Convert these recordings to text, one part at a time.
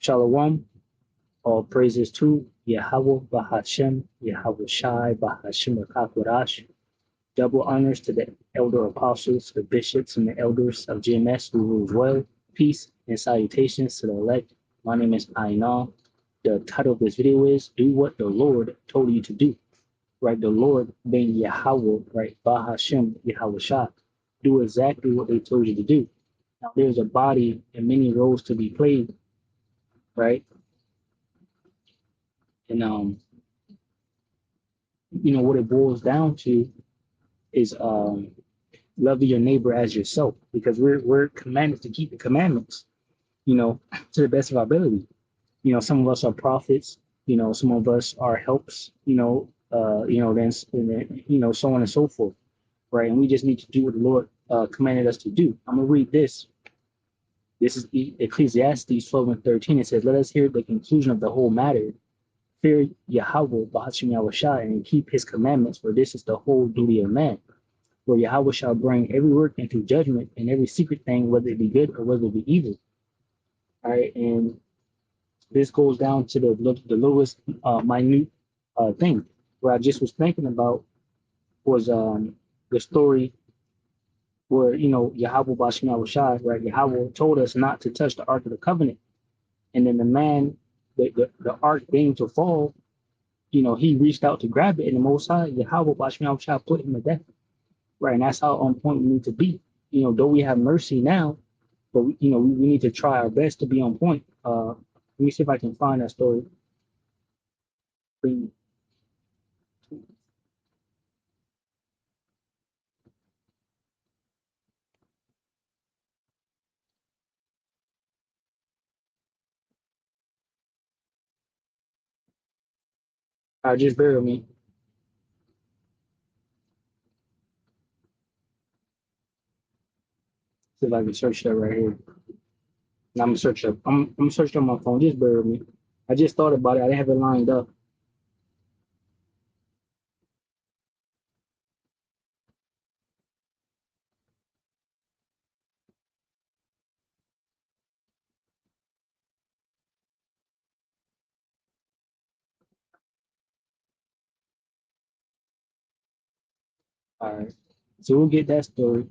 Shalom. All praises to Yahweh Bahashem, Yahweh Shai Bahashem Akakwadash. Double honors to the elder apostles, the bishops, and the elders of GMS who rule well. Peace and salutations to the elect. My name is Ainal. The title of this video is Do What the Lord Told You to Do. Right? The Lord being Yahweh, right? Bahashem, Yahweh Shai. Do exactly what they told you to do. Now, there's a body and many roles to be played, right? And what it boils down to is loving your neighbor as yourself, because we're commanded to keep the commandments, to the best of our ability. Some of us are prophets, some of us are helps, then so on and so forth, right? And we just need to do what the Lord commanded us to do. I'm gonna read this. This is Ecclesiastes 12:13. It says, "Let us hear the conclusion of the whole matter. Fear Yahweh, Bahashim Yahushua, and keep his commandments, for this is the whole duty of man. For Yahweh shall bring every work into judgment and every secret thing, whether it be good or whether it be evil." All right, and this goes down to the lowest minute thing. What I just was thinking about was the story where Yahweh Bahashim Yahushua, right? Yahweh told us not to touch the Ark of the Covenant, and then the man, the ark being to fall, he reached out to grab it, and the Most High, Yahweh Bahashim Yahushua, put him to death. Right, and that's how on point we need to be. Though we have mercy now, but we need to try our best to be on point. Let me see if I can find that story. Just bear with me. See if I can search that right here. And I'm gonna search up. I'm searching on my phone. Just bear with me. I just thought about it. I didn't have it lined up. All right. So we'll get that story.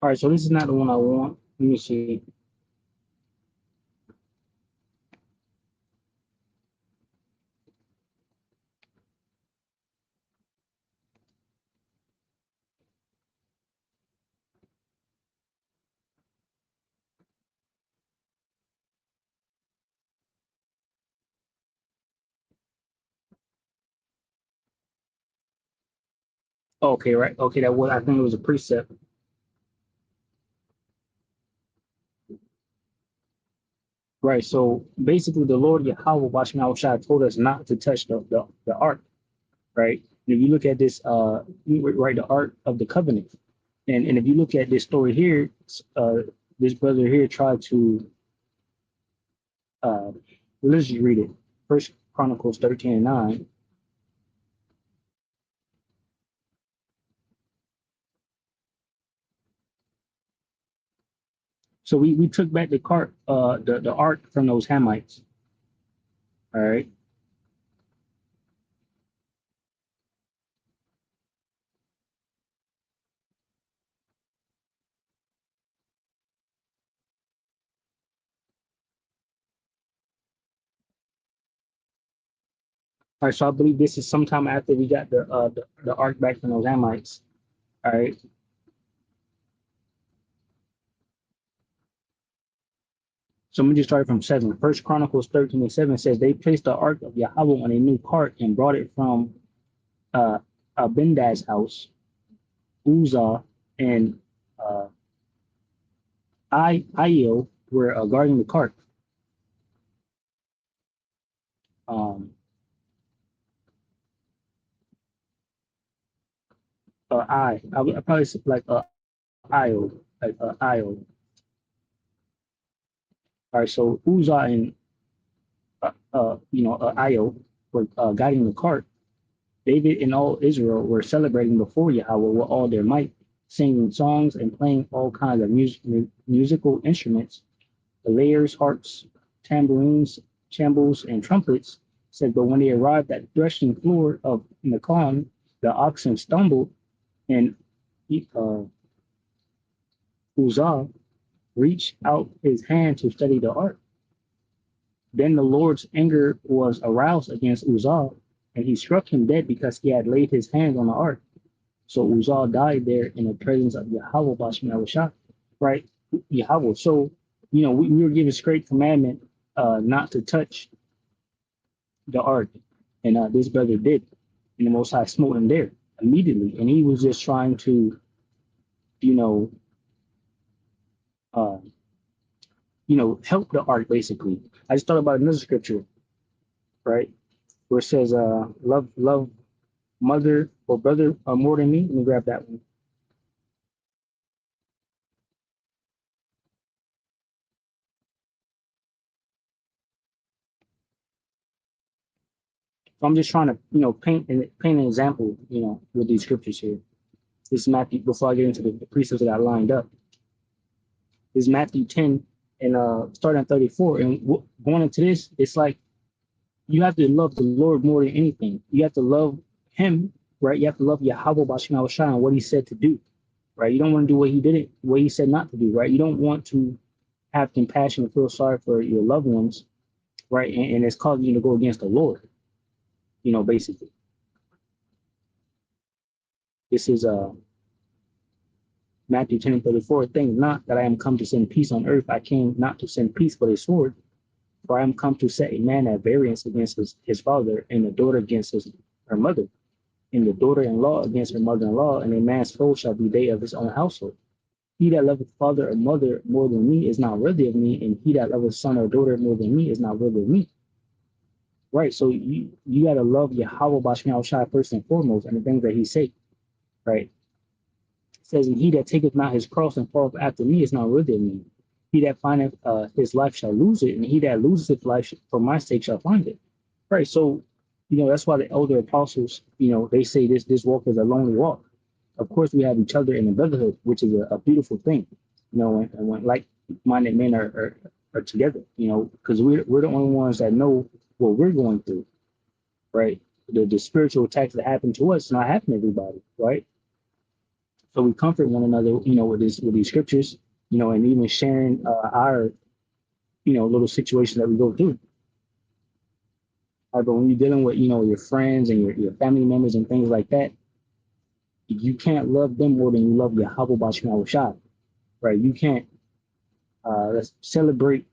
All right. So this is not the one I want. Let me see. Okay, right. Okay, that was, I think it was a precept. Right. So basically, the Lord Yahweh Bahashim Yahushua told us not to touch the ark. Right. If you look at this, right, the Ark of the Covenant, and if you look at this story here, this brother here tried to, let's just read it. First Chronicles 13:9. So we took back the cart, the ark from those Hamites. All right. All right. So I believe this is sometime after we got the ark back from those Hamites. All right. So I'm gonna just start from 7. First Chronicles 13:7 says they placed the ark of Yahweh on a new cart and brought it from Abindad's house. Uzzah and Io were guarding the cart. Um, I probably say like Io, like Io. All right, so Uzzah and Io were guiding the cart. David and all Israel were celebrating before Yahweh with all their might, singing songs and playing all kinds of musical instruments. The layers, harps, tambourines, cymbals, and trumpets said, but when they arrived at the threshing floor of Nacon, the oxen stumbled, and uh, Uzzah reached out his hand to steady the ark. Then the Lord's anger was aroused against Uzzah, and he struck him dead because he had laid his hands on the ark. So Uzzah died there in the presence of Yahweh Bashmi Awashah, right? Yahweh. So, we were given straight commandment not to touch the ark. And this brother did. And the Most High smote him there immediately. And he was just trying to, you know, uh, help the ark basically. I just thought about another scripture, right? Where it says, love mother or brother more than me. Let me grab that one. So I'm just trying to, paint an example, with these scriptures here. This is Matthew, before I get into the precepts that I lined up. This is Matthew 10 and starting at 34. And going into this, it's like you have to love the Lord more than anything. You have to love him, right? You have to love Yahweh Bashim Shai and what he said to do, right? You don't want to do what he did it, what he said not to do, right? You don't want to have compassion and feel sorry for your loved ones, right? And it's causing you to go against the Lord, basically. This is Matthew 10 and 34. Think not that I am come to send peace on earth. I came not to send peace, but a sword. For I am come to set a man at variance against his father, and a daughter against her mother, and the daughter-in-law against her mother-in-law, and a man's foe shall be they of his own household. He that loveth father or mother more than me is not worthy of me, and he that loveth son or daughter more than me is not worthy of me. Right, so you got to love Yahweh Bashmi Shai first and foremost, and the things that he say, right? It says, and he that taketh not his cross and falleth after me is not worthy of me. He that findeth his life shall lose it, and he that loses his life for my sake shall find it. Right, so that's why the elder apostles, they say this walk is a lonely walk. Of course, we have each other in the brotherhood, which is a beautiful thing. When like-minded men are together, because we're the only ones that know what we're going through, right? The spiritual attacks that happen to us not happen to everybody, right? So we comfort one another, with these scriptures, and even sharing our, little situations that we go through. But when you're dealing with, your friends and your family members and things like that, you can't love them more than you love Yahweh Bashim Shai, right? You can't let's celebrate,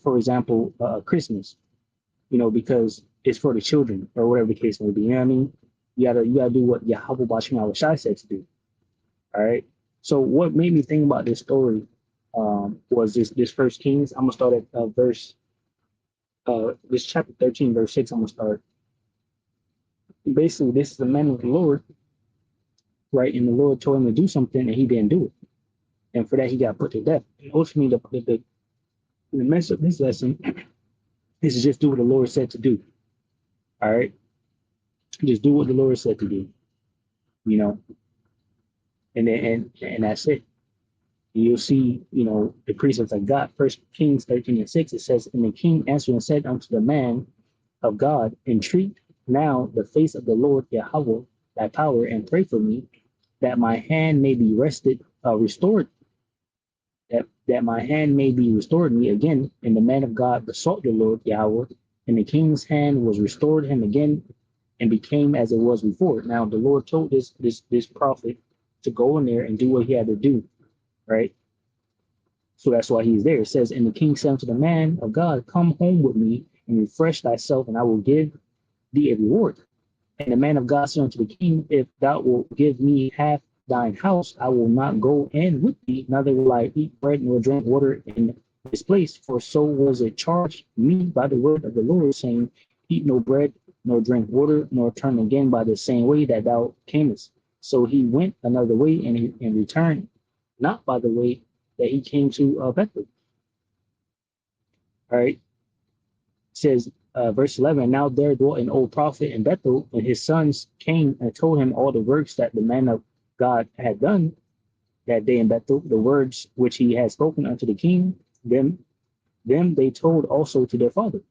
for example, Christmas, because it's for the children or whatever the case may be. You know what I mean? You gotta do what Yahweh Bashim Shai said to do. All right. So what made me think about this story was this First Kings. I'm gonna start at this chapter 13, verse 6. I'm gonna start. Basically, this is the man of the Lord, right? And the Lord told him to do something, and he didn't do it, and for that he got put to death. And ultimately, the message of this lesson is to just do what the Lord said to do. All right, just do what the Lord said to do. And then and that's it. You'll see, the precepts I got. First Kings 13 and 6, it says, and the king answered and said unto the man of God, entreat now the face of the Lord Yahweh, thy power, and pray for me, that my hand may be restored, that my hand may be restored me again. And the man of God besought the Lord Yahweh, and the king's hand was restored him again, and became as it was before. Now the Lord told this prophet to go in there and do what he had to do, right? So that's why he's there. It says, and the king said unto the man of God, come home with me and refresh thyself, and I will give thee a reward. And the man of God said unto the king, if thou wilt give me half thine house, I will not go in with thee, neither will I eat bread nor drink water in this place. For so was it charged me by the word of the Lord, saying, eat no bread, nor drink water, nor turn again by the same way that thou camest. So he went another way and returned not by the way that he came to Bethel. All right. It says, verse 11, now there dwelt an old prophet in Bethel, and his sons came and told him all the works that the man of God had done that day in Bethel, the words which he had spoken unto the king. Them they told also to their father.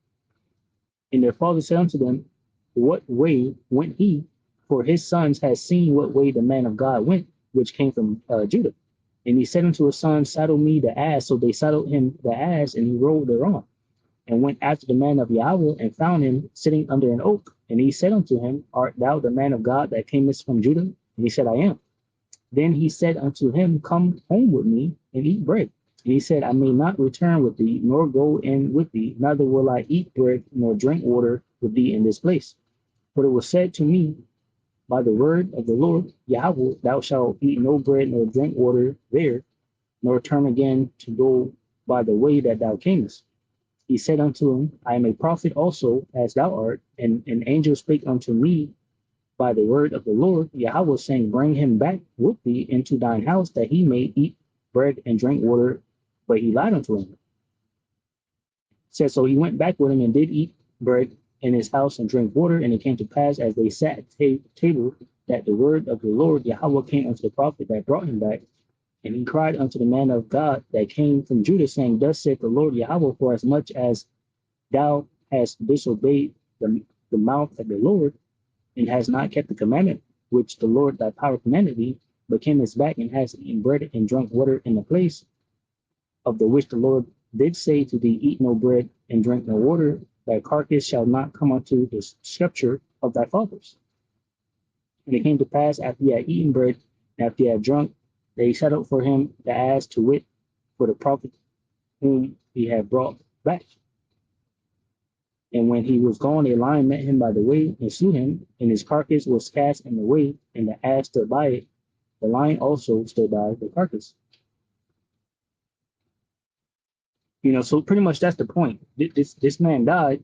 And their father said unto them, what way went he? For his sons had seen what way the man of God went, which came from Judah. And he said unto his son, saddle me the ass. So they saddled him the ass, and he rode thereon, and went after the man of Yahweh, and found him sitting under an oak. And he said unto him, art thou the man of God that camest from Judah? And he said, I am. Then he said unto him, come home with me and eat bread. And he said, I may not return with thee, nor go in with thee, neither will I eat bread nor drink water with thee in this place. For it was said to me by the word of the Lord Yahweh, thou shalt eat no bread nor drink water there, nor turn again to go by the way that thou camest. He said unto him, I am a prophet also, as thou art, and an angel spake unto me by the word of the Lord Yahweh, saying, bring him back with thee into thine house, that he may eat bread and drink water. But he lied unto him. Said, so he went back with him and did eat bread in his house and drink water. And it came to pass as they sat at table that the word of the Lord Yahweh came unto the prophet that brought him back. And he cried unto the man of God that came from Judah, saying, thus saith the Lord Yahweh, for as much as thou hast disobeyed the mouth of the Lord, and hast not kept the commandment which the Lord thy power commanded thee, but camest back and hast eaten bread and drunk water in the place of the which the Lord did say to thee, eat no bread and drink no water, thy carcass shall not come unto the scripture of thy fathers. And it came to pass after he had eaten bread, and after he had drunk, they settled for him the ass, to wit, for the prophet whom he had brought back. And when he was gone, a lion met him by the way and slew him, and his carcass was cast in the way, and the ass stood by it. The lion also stood by the carcass. So pretty much that's the point. This man died,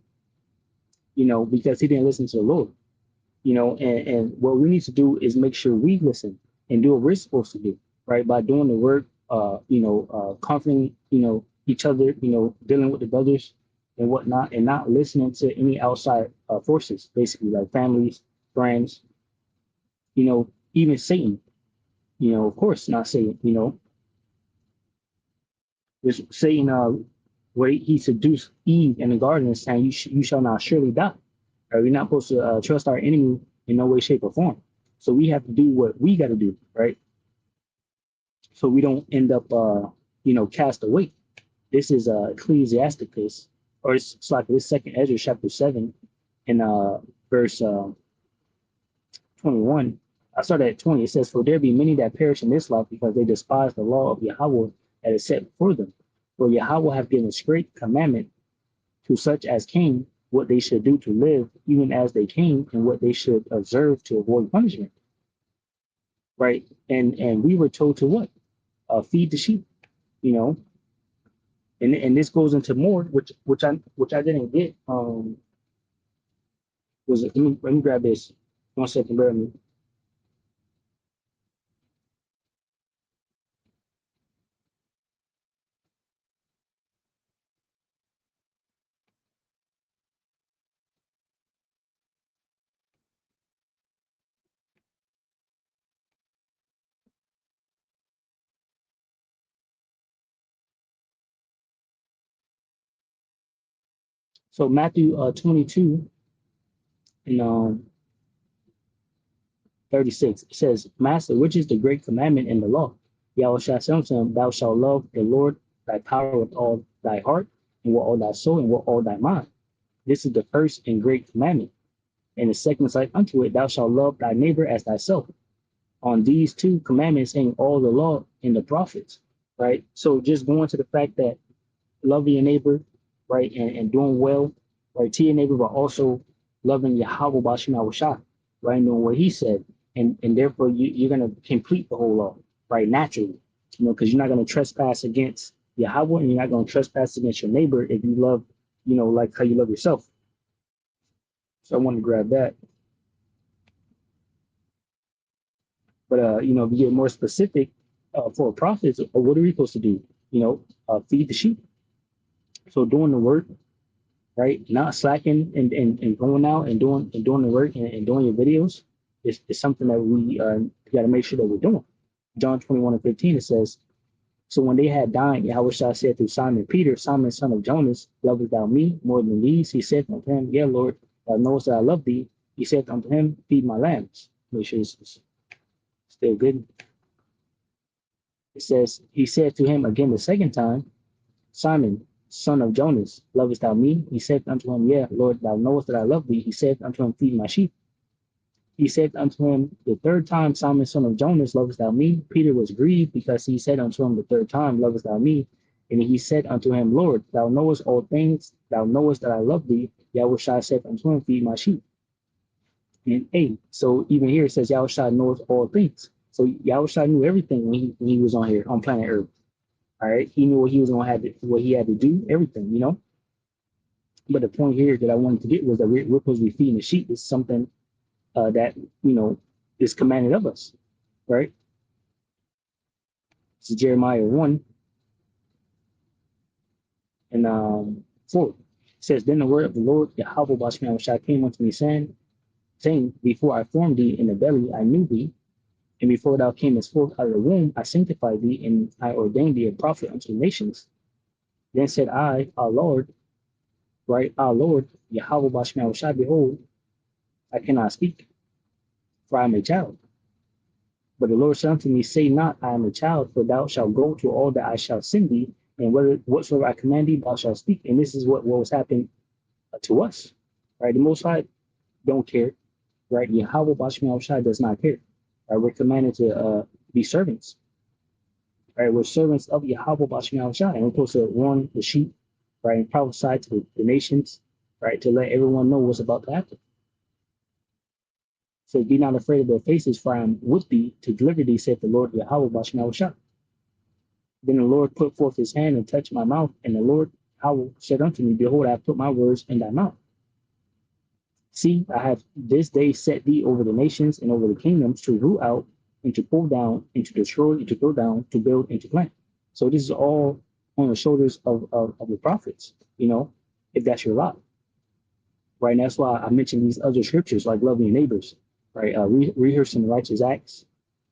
because he didn't listen to the Lord. And what we need to do is make sure we listen and do what we're supposed to do, right? By doing the work, comforting, each other, dealing with the brothers and whatnot, and not listening to any outside forces, basically like families, friends, even Satan, of course, not Satan, there's Satan, where he seduced Eve in the garden, saying, you shall not surely die. Right? We're not supposed to trust our enemy in no way, shape, or form. So we have to do what we got to do, right? So we don't end up, cast away. This is Ecclesiasticus, or it's like this second Ezra chapter 7 and verse 21. I started at 20. It says, for there be many that perish in this life because they despise the law of Yahweh that is set before them. For Yahweh hath given great commandment to such as came, what they should do to live, even as they came, and what they should observe to avoid punishment. Right? And we were told to what? Feed the sheep, you know. And this goes into more, which I didn't get. Was it, let me grab this. 1 second, bear with me. So Matthew 22 and 36, it says, Master, which is the great commandment in the law? Yahweh shall say unto him, thou shalt love the Lord thy power with all thy heart, and with all thy soul, and with all thy mind. This is the first and great commandment. And the second is like unto it, thou shalt love thy neighbor as thyself. On these two commandments hang all the law and the prophets, right? So just going to the fact that loving your neighbor, right, and doing well, right, to your neighbor, but also loving Yahweh Bashim Awashah, right, knowing what he said. And therefore you're going to complete the whole law, right, naturally, because you're not going to trespass against Yahweh, and you're not going to trespass against your neighbor if you love, like how you love yourself. So I want to grab that. But if you get more specific, for prophets, what are we supposed to do? Feed the sheep. So doing the work, right? Not slacking and going out and doing the work and doing your videos is something that we got to make sure that we're doing. John 21:15, it says, so when they had dined, Yahweh said to Simon Peter, Simon, son of Jonas, lovest thou me more than these? He said unto him, yeah, Lord, thou knowest that I love thee. He said unto him, feed my lambs. Make sure it's still good. It says, he said to him again the second time, Simon, son of Jonas, lovest thou me? He said unto him, yeah, Lord, thou knowest that I love thee. He said unto him, feed my sheep. He said unto him the third time, Simon, son of Jonas, lovest thou me? Peter was grieved because he said unto him the third time, lovest thou me? And he said unto him, Lord, thou knowest all things, thou knowest that I love thee. Yahweh said unto him, feed my sheep. And 8. So even here it says Yahweh knows all things. So Yahweh knew everything when he was on here on planet Earth. All right, he knew what he was going to have to, what he had to do, everything. But the point here that I wanted to get was that we're supposed to be feeding the sheep is something that is commanded of us, right? This is Jeremiah 1 and 4. It says, then the word of the Lord Yahweh Bashman came unto me, saying, before I formed thee in the belly, I knew thee, and before thou camest forth out of the womb, I sanctified thee, and I ordained thee a prophet unto the nations. Then said I, our Lord, right? Our Lord, Yahweh Bashman, behold, I cannot speak, for I am a child. But the Lord said unto me, say not, I am a child, for thou shalt go to all that I shall send thee, and whatsoever I command thee, thou shalt speak. And this is what was happening to us, right? The Most High don't care, right? Yahweh Bashman does not care, right? We're commanded to be servants, right? We're servants of Yahweh Bashman, and we're supposed to warn the sheep, right? And prophesy to the nations, right? To let everyone know what's about to happen. So be not afraid of their faces, for I am with thee to deliver thee, saith the Lord Yahweh Bashman. Then the Lord put forth his hand and touched my mouth, and the Lord Yahweh said unto me, behold, I have put my words in thy mouth. See, I have this day set thee over the nations and over the kingdoms to root out and to pull down and to destroy and to throw down, to build and to plant. So this is all on the shoulders of the prophets, if that's your lot. Right. And that's why I mentioned these other scriptures like loving your neighbors, right? Rehearsing the righteous acts,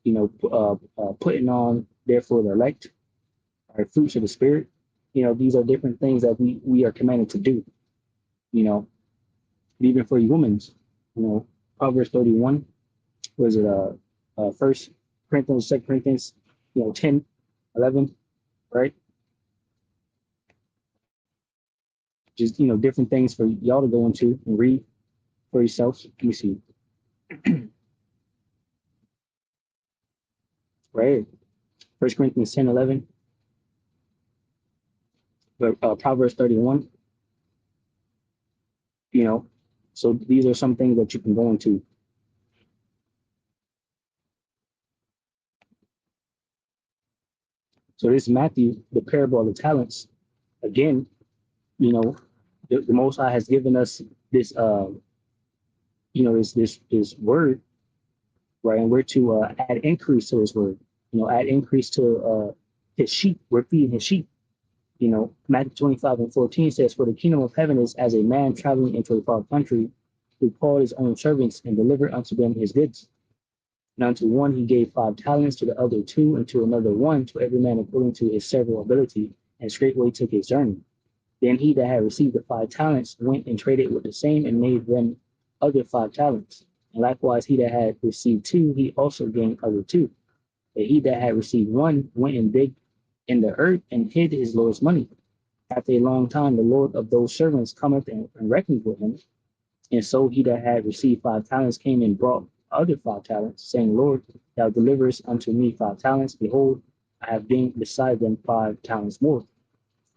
putting on, therefore, the elect, right? Fruits of the spirit. These are different things that we are commanded to do, even for you women, Proverbs 31, was it First Corinthians, Second Corinthians, 10, 11, right? Just, different things for y'all to go into and read for yourselves. Let me see. Right. First Corinthians 10, 11. But Proverbs 31, so these are some things that you can go into. So this is Matthew, the parable of the talents. Again, the Most High has given us this, this word, right? And we're to add increase to his word, add increase to his sheep. We're feeding his sheep. Matthew 25:14 says, for the kingdom of heaven is as a man traveling into a far country, who called his own servants and delivered unto them his goods. And unto one he gave 5 talents, to the other 2, and to another 1, to every man according to his several ability, and straightway took his journey. Then he that had received the 5 talents went and traded with the same, and made them other 5 talents. And likewise he that had received 2, he also gained other 2. But he that had received 1 went and digged in the earth and hid his Lord's money. After a long time, the Lord of those servants cometh and reckoned with him. And so he that had received 5 talents came and brought other 5 talents, saying, Lord, thou deliverest unto me 5 talents. Behold, I have gained beside them 5 talents more.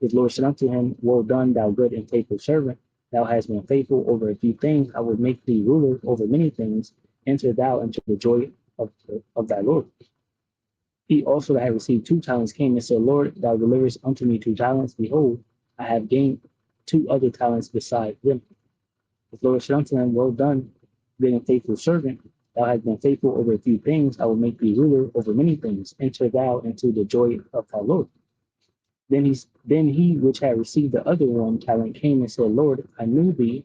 His Lord said unto him, well done, thou good and faithful servant. Thou hast been faithful over a few things. I will make thee ruler over many things. Enter thou into the joy of thy Lord. He also that had received 2 talents came and said, Lord, thou deliverest unto me 2 talents. Behold, I have gained 2 other talents beside them. The Lord said unto him, well done, good and faithful servant. Thou hast been faithful over a few things. I will make thee ruler over many things. Enter thou into the joy of thy Lord. Then he which had received the other one talent came and said, Lord, I knew thee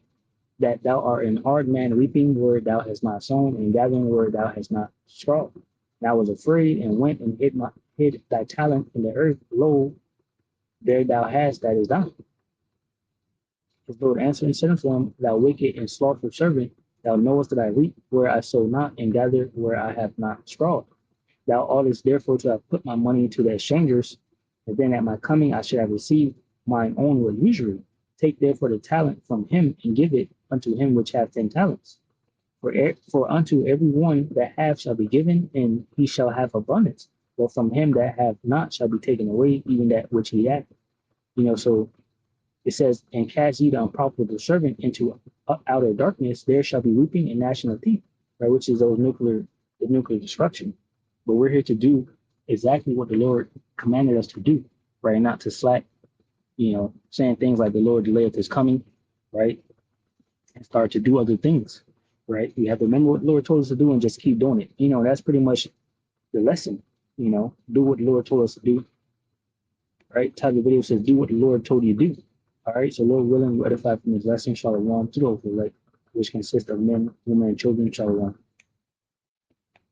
that thou art an hard man, reaping where thou hast not sown, and gathering where thou hast not strawed. And I was afraid and went and hid thy talent in the earth. Lo, there thou hast that is thine. His Lord answered and said unto him, Thou wicked and slothful servant, thou knowest that I reap where I sow not, and gather where I have not strawed. Thou oughtest therefore to have put my money into the exchangers, and then at my coming I should have received mine own with usury. Take therefore the talent from him, and give it unto him which hath 10 talents. For unto every one that hath shall be given, and he shall have abundance. But from him that hath not shall be taken away even that which he hath. So it says, and cast ye the unprofitable servant into outer darkness, there shall be weeping and gnashing of teeth, right? Which is the nuclear destruction. But we're here to do exactly what the Lord commanded us to do, right? Not to slack, saying things like the Lord delayeth his coming, right? And start to do other things, right? We have to remember what the Lord told us to do and just keep doing it. That's pretty much the lesson, do what the Lord told us to do, right? Type of video says, do what the Lord told you to do. All right, so Lord willing, we edify from this lesson, Shalom, to the overlay, which consists of men, women, and children, Shalom.